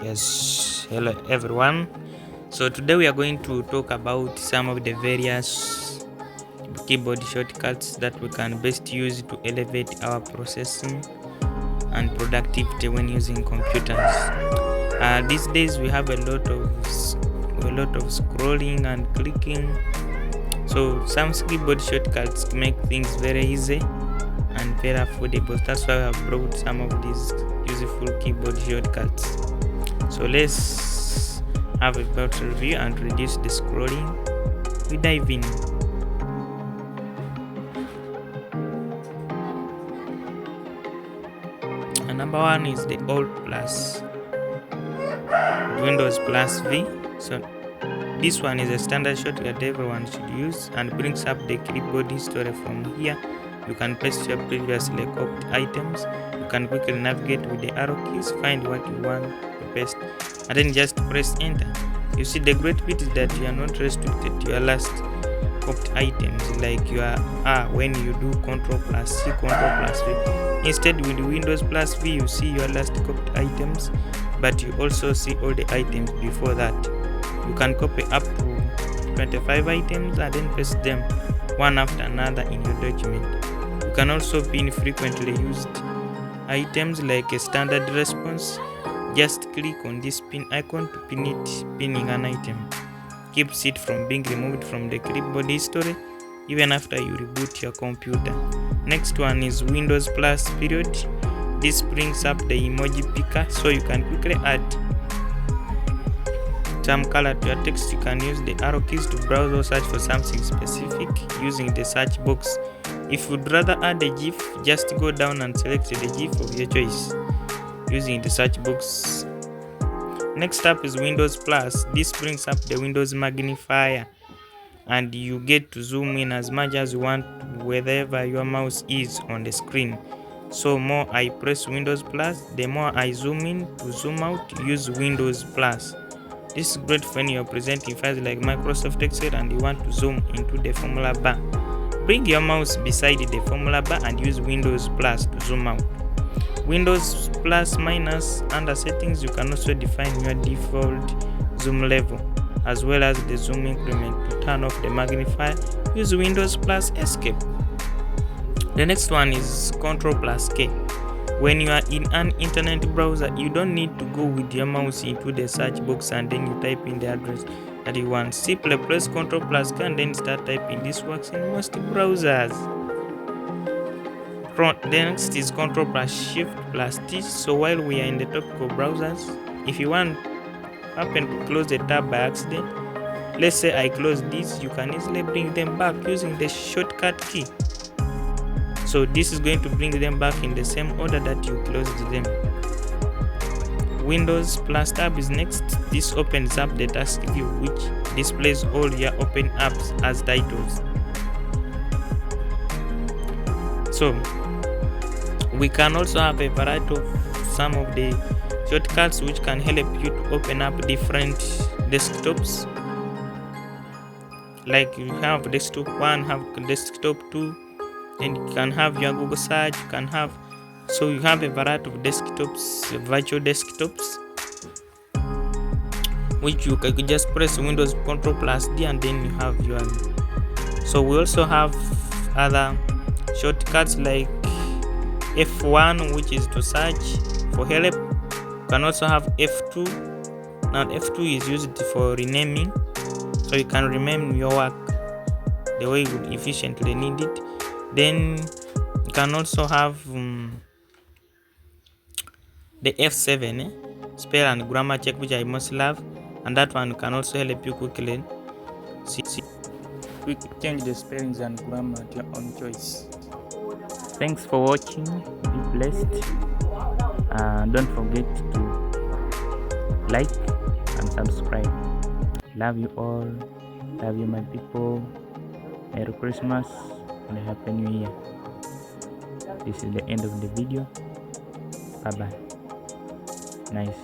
Yes, hello everyone. So today we are going to talk about some of the various keyboard shortcuts that we can best use to elevate our processing and productivity when using computers. These days we have a lot of scrolling and clicking. So some keyboard shortcuts make things very easy and very affordable. That's why I have brought some of these useful keyboard shortcuts. So let's have a better review and reduce the scrolling. We dive in. And number one is the Alt plus Windows plus V. So this one is a standard shortcut everyone should use and brings up the keyboard history from here. You can paste your previously copied items. You can quickly navigate with the arrow keys, find what you want to paste, and then just press enter. You see, the great bit is that you are not restricted to your last copied items like you are when you do Ctrl plus C, Ctrl plus V. Instead, with Windows plus V, you see your last copied items, but you also see all the items before that. You can copy up to 25 items and then paste them one after another in your document. You can also pin frequently used items like a standard response. Just click on this pin icon to pin it. Pinning an item keeps it from being removed from the clipboard history even after you reboot your computer. Next one is Windows plus period. This brings up the emoji picker so you can quickly add some color to your text. You can use the arrow keys to browse or search for something specific using the search box. If you'd rather add a GIF, just go down and select the GIF of your choice using the search box. Next up is Windows plus. This brings up the Windows magnifier and you get to zoom in as much as you want wherever your mouse is on the screen. So more I press Windows plus, the more I zoom in. To zoom out, use Windows plus. This is great when you're presenting files like Microsoft Excel and you want to zoom into the formula bar. Bring your mouse beside the formula bar and use Windows plus to zoom out. Windows plus minus. Under settings, you can also define your default zoom level as well as the zoom increment. To turn off the magnifier, use Windows plus escape. The next one is Ctrl plus K. When you are in an internet browser, you don't need to go with your mouse into the search box and then you type in the address that you want. Simply press Ctrl plus K and then start typing. This works in most browsers. The next is Ctrl plus Shift plus T. So while we are in the topic of browsers, if you happen to close the tab by accident, let's say I close this, you can easily bring them back using the shortcut key. So this is going to bring them back in the same order that you closed them. Windows plus tab is next. This opens up the task view which displays all your open apps as titles. So we can also have a variety of some of the shortcuts which can help you to open up different desktops. Like you have desktop 1, have desktop 2, then you can have your Google search, you have a variety of desktops, virtual desktops, which you can just press Windows Ctrl plus D and then you have your. So we also have other shortcuts like F1, which is to search for help. You can also have F2. Now F2 is used for renaming, so you can rename your work the way you would efficiently need it. Then you can also have the F7, spell and grammar check, which I most love, and that one can also help you quickly change the spellings and grammar at your own choice. Thanks for watching. Be blessed. Don't forget to like and subscribe. Love you all. Love you, my people. Merry Christmas and a Happy New Year. This is the end of the video. Bye bye. Nice.